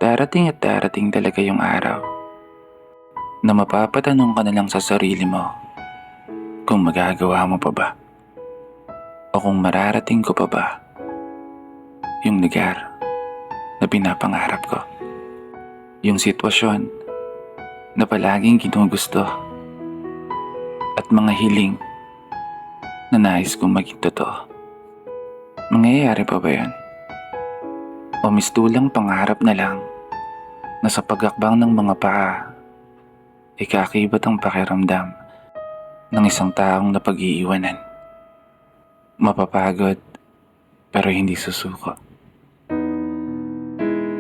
Darating talaga yung araw na mapapatanong ka na lang sa sarili mo kung magagawa mo pa ba o kung mararating ko pa ba yung lugar na pinapangarap ko. Yung sitwasyon na palaging ginugusto at mga hiling na nais kong maging totoo. Mangyayari pa ba yan? O mistulang pangarap na lang na sa pagakbang ng mga paa ay kaakibat ang pakiramdam ng isang taong napag-iiwanan. Mapapagod pero hindi susuko.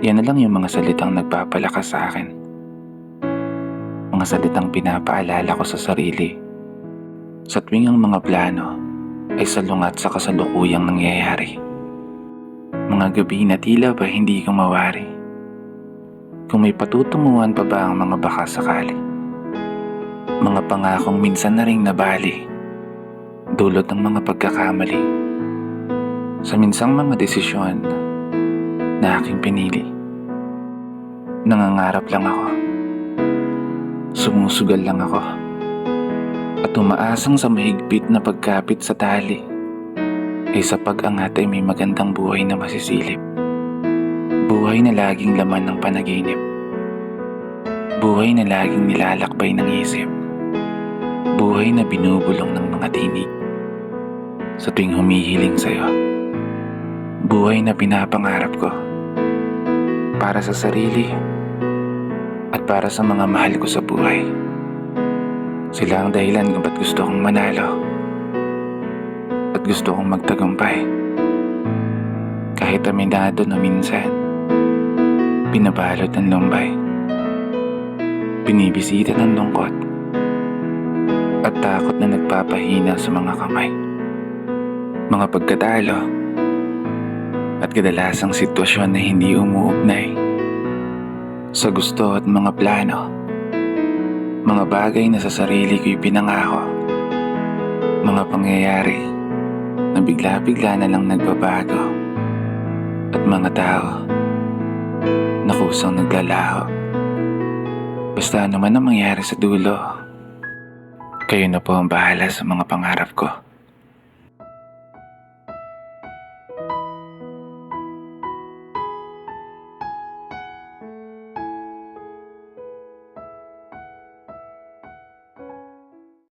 Yan na lang yung mga salitang nagpapalakas sa akin. Mga salitang pinapaalala ko sa sarili sa tuwing ang mga plano ay salungat sa kasalukuyang nangyayari. Mga gabi na tila ba hindi ko mawari kung may patutunguhan pa ba ang mga baka sakali. Mga pangakong minsan na ring nabali dulot ng mga pagkakamali sa minsang mga desisyon na aking pinili. Nangangarap lang ako, sumusugal lang ako, at umaasang sa mahigpit na pagkapit sa tali ay sa pag-angat ay may magandang buhay na masisilip. Buhay na laging laman ng panaginip. Buhay na laging nilalakbay ng isip. Buhay na binubulong ng mga tinig sa tuwing humihiling sa'yo. Buhay na pinapangarap ko para sa sarili at para sa mga mahal ko sa buhay. Sila ang dahilan kung ba't gusto kong manalo at gusto kong magtagumpay. Kahit aminado na minsan pinabalot ng lumbay, binibisita ng lungkot at takot na nagpapahina sa mga kamay. Mga pagkatalo at kadalasang sitwasyon na hindi umuugnay sa gusto at mga plano. Mga bagay na sa sarili ko'y pinangako. Mga pangyayari na bigla-bigla na lang nagbabago. At mga tao na kusang naglalaho. Basta ano man ang mangyari sa dulo, kayo na po ang bahala sa mga pangarap ko.